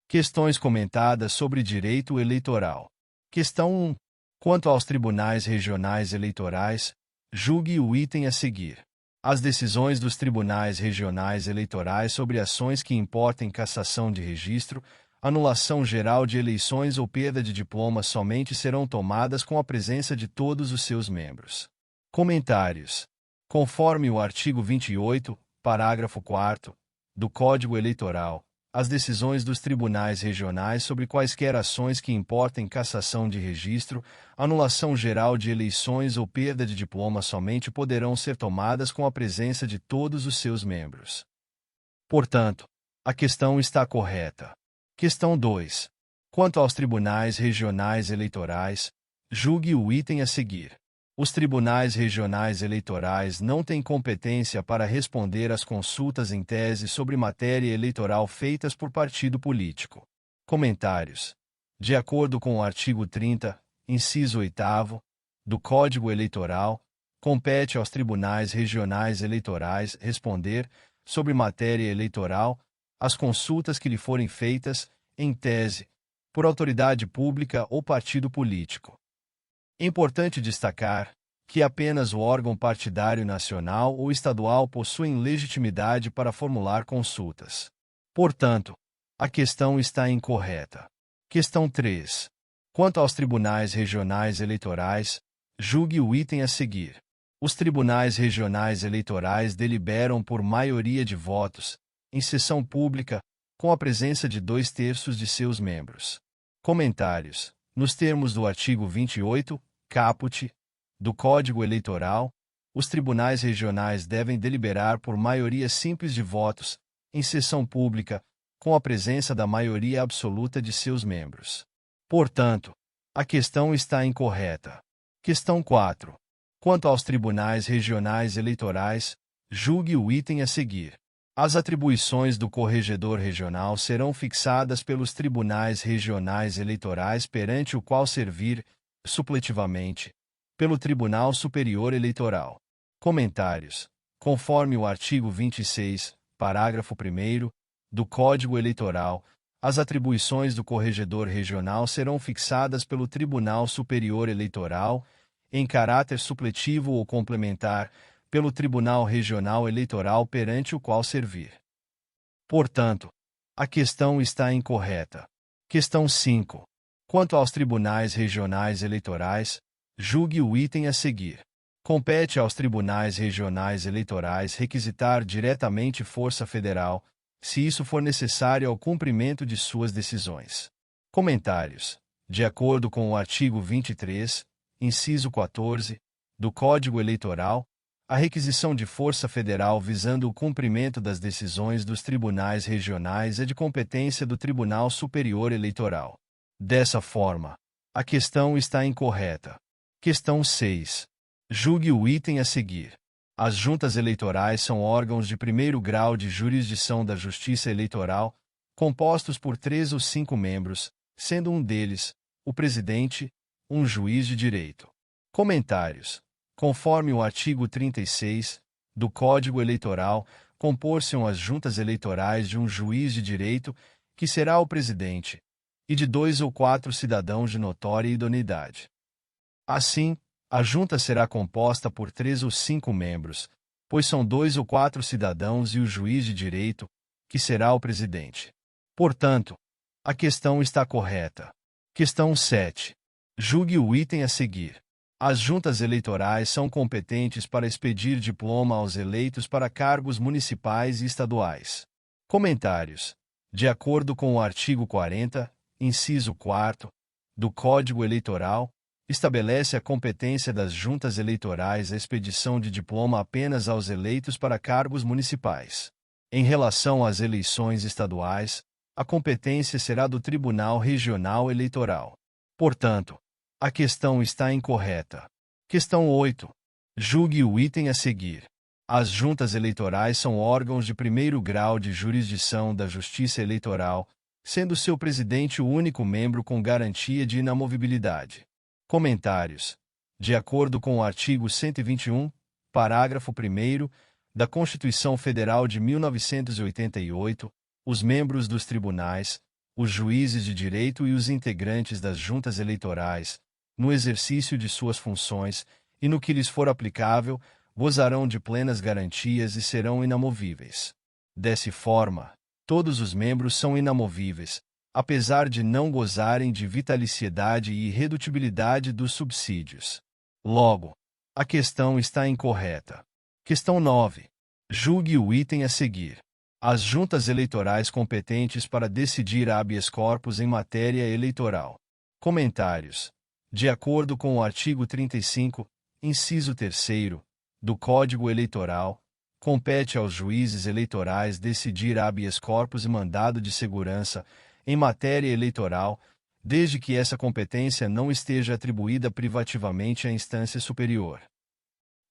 Questões comentadas sobre direito eleitoral. Questão 1. Quanto aos tribunais regionais eleitorais, julgue o item a seguir. As decisões dos tribunais regionais eleitorais sobre ações que importem cassação de registro, anulação geral de eleições ou perda de diploma somente serão tomadas com a presença de todos os seus membros. Comentários. Conforme o artigo 28, parágrafo 4º, do Código Eleitoral, as decisões dos tribunais regionais sobre quaisquer ações que importem cassação de registro, anulação geral de eleições ou perda de diploma somente poderão ser tomadas com a presença de todos os seus membros. Portanto, a questão está correta. Questão 2. Quanto aos tribunais regionais eleitorais, julgue o item a seguir. Os tribunais regionais eleitorais não têm competência para responder às consultas em tese sobre matéria eleitoral feitas por partido político. Comentários. De acordo com o artigo 30, inciso 8º, do Código Eleitoral, compete aos tribunais regionais eleitorais responder, sobre matéria eleitoral, às consultas que lhe forem feitas, em tese, por autoridade pública ou partido político. É importante destacar que apenas o órgão partidário nacional ou estadual possuem legitimidade para formular consultas. Portanto, a questão está incorreta. Questão 3. Quanto aos tribunais regionais eleitorais, julgue o item a seguir. Os tribunais regionais eleitorais deliberam por maioria de votos, em sessão pública, com a presença de 2/3 de seus membros. Comentários. Nos termos do artigo 28, caput, do Código Eleitoral, os tribunais regionais devem deliberar por maioria simples de votos, em sessão pública, com a presença da maioria absoluta de seus membros. Portanto, a questão está incorreta. Questão 4. Quanto aos tribunais regionais eleitorais, julgue o item a seguir. As atribuições do corregedor regional serão fixadas pelos tribunais regionais eleitorais perante o qual servir, supletivamente, pelo Tribunal Superior Eleitoral. Comentários. Conforme o artigo 26, parágrafo 1º, do Código Eleitoral, as atribuições do corregedor regional serão fixadas pelo Tribunal Superior Eleitoral, em caráter supletivo ou complementar, pelo Tribunal Regional Eleitoral perante o qual servir. Portanto, a questão está incorreta. Questão 5. Quanto aos tribunais regionais eleitorais, julgue o item a seguir. Compete aos tribunais regionais eleitorais requisitar diretamente força federal, se isso for necessário ao cumprimento de suas decisões. Comentários. De acordo com o artigo 23, inciso 14, do Código Eleitoral, a requisição de força federal visando o cumprimento das decisões dos tribunais regionais é de competência do Tribunal Superior Eleitoral. Dessa forma, a questão está incorreta. Questão 6. Julgue o item a seguir. As juntas eleitorais são órgãos de primeiro grau de jurisdição da Justiça Eleitoral, compostos por 3 ou 5 membros, sendo um deles, o presidente, um juiz de direito. Comentários. Conforme o artigo 36, do Código Eleitoral, compor-se-ão as juntas eleitorais de um juiz de direito, que será o presidente, e de 2 ou 4 cidadãos de notória idoneidade. Assim, a junta será composta por 3 ou 5 membros, pois são 2 ou 4 cidadãos e o juiz de direito, que será o presidente. Portanto, a questão está correta. Questão 7. Julgue o item a seguir. As juntas eleitorais são competentes para expedir diploma aos eleitos para cargos municipais e estaduais. Comentários. De acordo com o artigo 40, inciso 4, do Código Eleitoral, estabelece a competência das juntas eleitorais a expedição de diploma apenas aos eleitos para cargos municipais. Em relação às eleições estaduais, a competência será do Tribunal Regional Eleitoral. Portanto, a questão está incorreta. Questão 8. Julgue o item a seguir. As juntas eleitorais são órgãos de primeiro grau de jurisdição da Justiça Eleitoral, sendo seu presidente o único membro com garantia de inamovibilidade. Comentários. De acordo com o artigo 121, parágrafo 1º, da Constituição Federal de 1988, os membros dos tribunais, os juízes de direito e os integrantes das juntas eleitorais, no exercício de suas funções e no que lhes for aplicável, gozarão de plenas garantias e serão inamovíveis. Dessa forma, todos os membros são inamovíveis, apesar de não gozarem de vitaliciedade e irredutibilidade dos subsídios. Logo, a questão está incorreta. Questão 9. Julgue o item a seguir. As juntas eleitorais competentes para decidir habeas corpus em matéria eleitoral. Comentários. De acordo com o artigo 35, inciso 3º, do Código Eleitoral, compete aos juízes eleitorais decidir habeas corpus e mandado de segurança em matéria eleitoral, desde que essa competência não esteja atribuída privativamente à instância superior.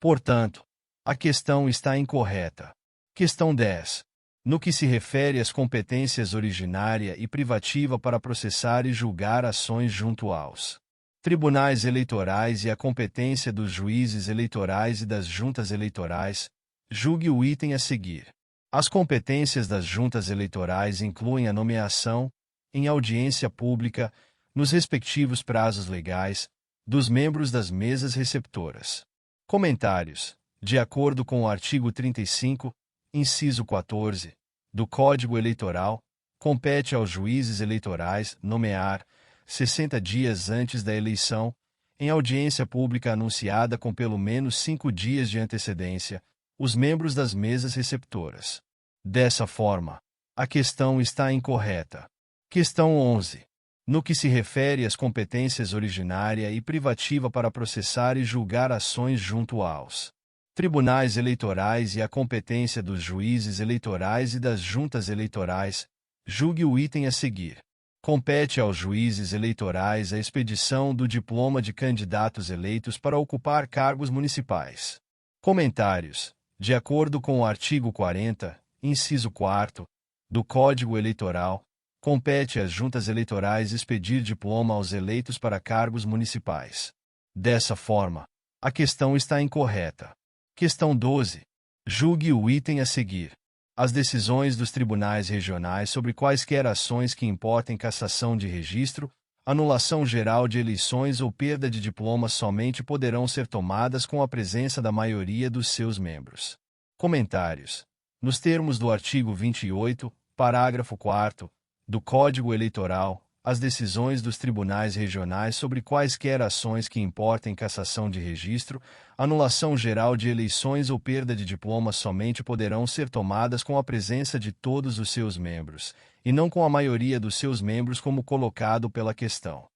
Portanto, a questão está incorreta. Questão 10. No que se refere às competências originária e privativa para processar e julgar ações junto aos tribunais eleitorais e a competência dos juízes eleitorais e das juntas eleitorais, julgue o item a seguir. As competências das juntas eleitorais incluem a nomeação, em audiência pública, nos respectivos prazos legais, dos membros das mesas receptoras. Comentários. De acordo com o artigo 35, inciso 14, do Código Eleitoral, compete aos juízes eleitorais nomear, 60 dias antes da eleição, em audiência pública anunciada com pelo menos 5 dias de antecedência, os membros das mesas receptoras. Dessa forma, a questão está incorreta. Questão 11. No que se refere às competências originária e privativa para processar e julgar ações junto aos tribunais eleitorais e a competência dos juízes eleitorais e das juntas eleitorais, julgue o item a seguir. Compete aos juízes eleitorais a expedição do diploma de candidatos eleitos para ocupar cargos municipais. Comentários. De acordo com o artigo 40, inciso 4, do Código Eleitoral, compete às juntas eleitorais expedir diploma aos eleitos para cargos municipais. Dessa forma, a questão está incorreta. Questão 12. Julgue o item a seguir. As decisões dos tribunais regionais sobre quaisquer ações que importem cassação de registro, anulação geral de eleições ou perda de diploma somente poderão ser tomadas com a presença da maioria dos seus membros. Comentários. Nos termos do artigo 28, parágrafo 4º, do Código Eleitoral, as decisões dos tribunais regionais sobre quaisquer ações que importem cassação de registro, anulação geral de eleições ou perda de diploma somente poderão ser tomadas com a presença de todos os seus membros, e não com a maioria dos seus membros como colocado pela questão.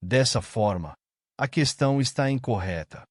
Dessa forma, a questão está incorreta.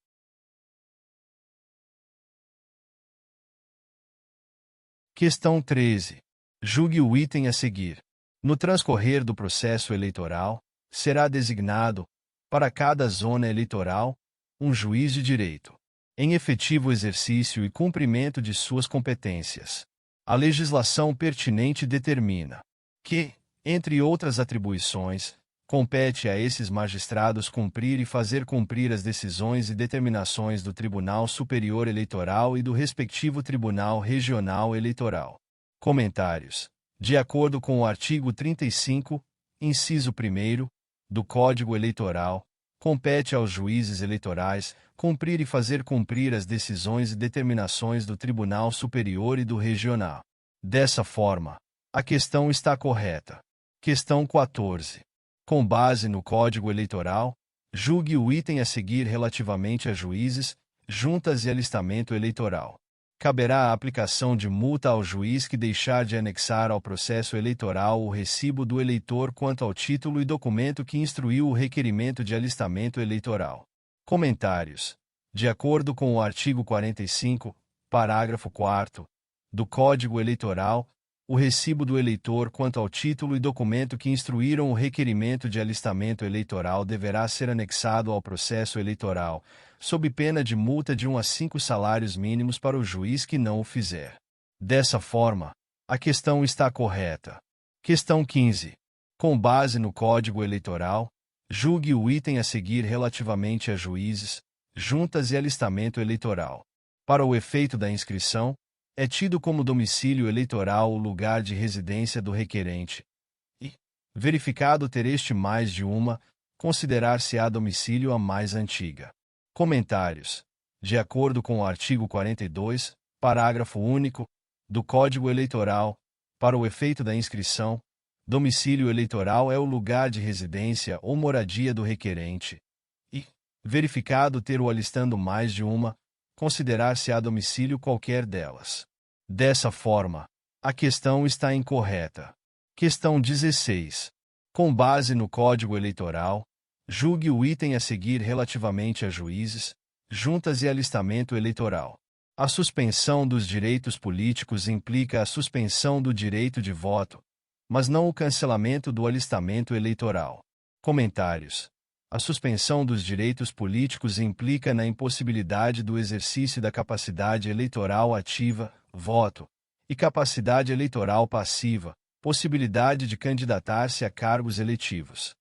Questão 13. Julgue o item a seguir. No transcorrer do processo eleitoral, será designado, para cada zona eleitoral, um juiz de direito, em efetivo exercício e cumprimento de suas competências. A legislação pertinente determina que, entre outras atribuições, compete a esses magistrados cumprir e fazer cumprir as decisões e determinações do Tribunal Superior Eleitoral e do respectivo Tribunal Regional Eleitoral. Comentários. De acordo com o artigo 35, inciso 1º, do Código Eleitoral, compete aos juízes eleitorais cumprir e fazer cumprir as decisões e determinações do Tribunal Superior e do Regional. Dessa forma, a questão está correta. Questão 14. Com base no Código Eleitoral, julgue o item a seguir relativamente a juízes, juntas e alistamento eleitoral. Caberá a aplicação de multa ao juiz que deixar de anexar ao processo eleitoral o recibo do eleitor quanto ao título e documento que instruiu o requerimento de alistamento eleitoral. Comentários. De acordo com o artigo 45, parágrafo 4º, do Código Eleitoral, o recibo do eleitor quanto ao título e documento que instruíram o requerimento de alistamento eleitoral deverá ser anexado ao processo eleitoral, sob pena de multa de 1 a 5 salários mínimos para o juiz que não o fizer. Dessa forma, a questão está correta. Questão 15. Com base no Código Eleitoral, julgue o item a seguir relativamente a juízes, juntas e alistamento eleitoral. Para o efeito da inscrição, é tido como domicílio eleitoral o lugar de residência do requerente, e, Verificado ter este mais de uma, considerar-se-á domicílio a mais antiga. Comentários. De acordo com o artigo 42, parágrafo único, do Código Eleitoral, para o efeito da inscrição, domicílio eleitoral é o lugar de residência ou moradia do requerente, e, verificado ter o alistando mais de uma, considerar-se-á domicílio qualquer delas. Dessa forma, a questão está incorreta. Questão 16. Com base no Código Eleitoral, julgue o item a seguir relativamente a juízes, juntas e alistamento eleitoral. A suspensão dos direitos políticos implica a suspensão do direito de voto, mas não o cancelamento do alistamento eleitoral. Comentários. A suspensão dos direitos políticos implica na impossibilidade do exercício da capacidade eleitoral ativa, voto, e capacidade eleitoral passiva, possibilidade de candidatar-se a cargos eletivos.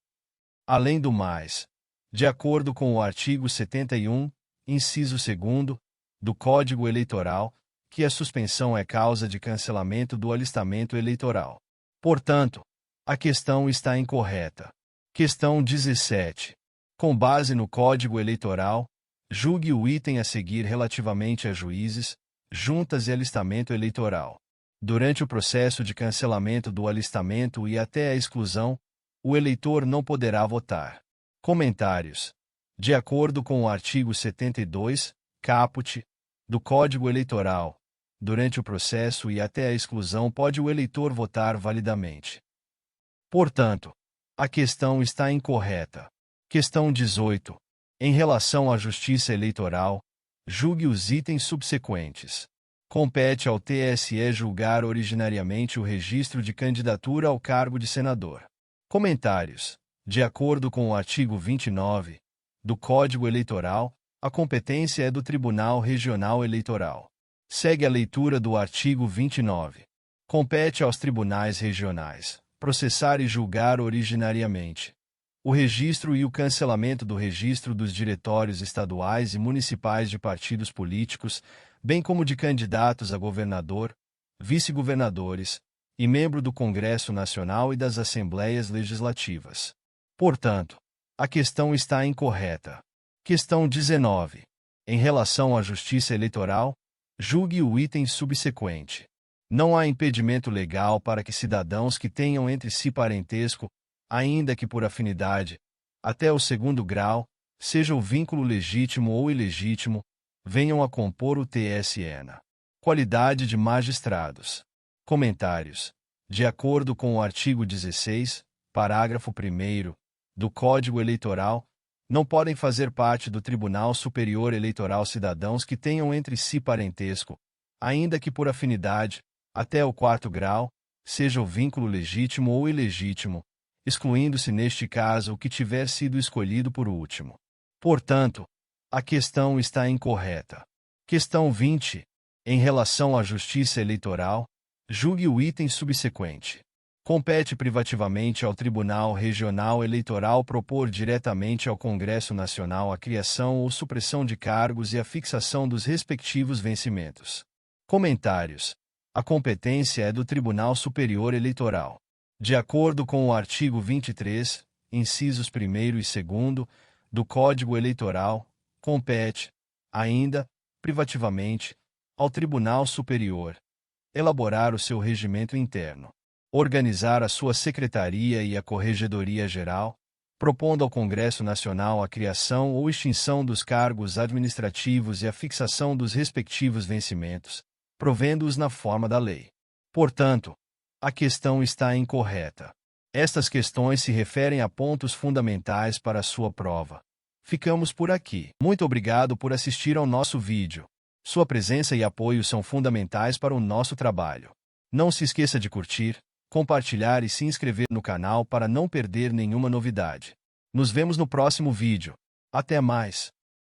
Além do mais, de acordo com o artigo 71, inciso 2º, do Código Eleitoral, que a suspensão é causa de cancelamento do alistamento eleitoral. Portanto, a questão está incorreta. Questão 17. Com base no Código Eleitoral, julgue o item a seguir relativamente a juízes, juntas e alistamento eleitoral. Durante o processo de cancelamento do alistamento e até a exclusão, o eleitor não poderá votar. Comentários. De acordo com o artigo 72, caput, do Código Eleitoral, durante o processo e até a exclusão pode o eleitor votar validamente. Portanto, a questão está incorreta. Questão 18. Em relação à Justiça Eleitoral, julgue os itens subsequentes. Compete ao TSE julgar originariamente o registro de candidatura ao cargo de senador. Comentários. De acordo com o artigo 29 do Código Eleitoral, a competência é do Tribunal Regional Eleitoral. Segue a leitura do artigo 29. Compete aos tribunais regionais processar e julgar originariamente o registro e o cancelamento do registro dos diretórios estaduais e municipais de partidos políticos, bem como de candidatos a governador, vice-governadores e membro do Congresso Nacional e das Assembleias Legislativas. Portanto, a questão está incorreta. Questão 19. Em relação à Justiça Eleitoral, julgue o item subsequente. Não há impedimento legal para que cidadãos que tenham entre si parentesco, ainda que por afinidade, até o 2º grau, seja o vínculo legítimo ou ilegítimo, venham a compor o TSE na qualidade de magistrados. Comentários. De acordo com o artigo 16, parágrafo 1º, do Código Eleitoral, não podem fazer parte do Tribunal Superior Eleitoral cidadãos que tenham entre si parentesco, ainda que por afinidade, até o 4º grau, seja o vínculo legítimo ou ilegítimo, excluindo-se neste caso o que tiver sido escolhido por último. Portanto, a questão está incorreta. Questão 20. Em relação à Justiça Eleitoral, julgue o item subsequente. Compete privativamente ao Tribunal Regional Eleitoral propor diretamente ao Congresso Nacional a criação ou supressão de cargos e a fixação dos respectivos vencimentos. Comentários. A competência é do Tribunal Superior Eleitoral. De acordo com o artigo 23, incisos 1º e 2º, do Código Eleitoral, compete, ainda, privativamente, ao Tribunal Superior elaborar o seu regimento interno, organizar a sua secretaria e a Corregedoria Geral, propondo ao Congresso Nacional a criação ou extinção dos cargos administrativos e a fixação dos respectivos vencimentos, provendo-os na forma da lei. Portanto, a questão está incorreta. Estas questões se referem a pontos fundamentais para a sua prova. Ficamos por aqui. Muito obrigado por assistir ao nosso vídeo. Sua presença e apoio são fundamentais para o nosso trabalho. Não se esqueça de curtir, compartilhar e se inscrever no canal para não perder nenhuma novidade. Nos vemos no próximo vídeo. Até mais!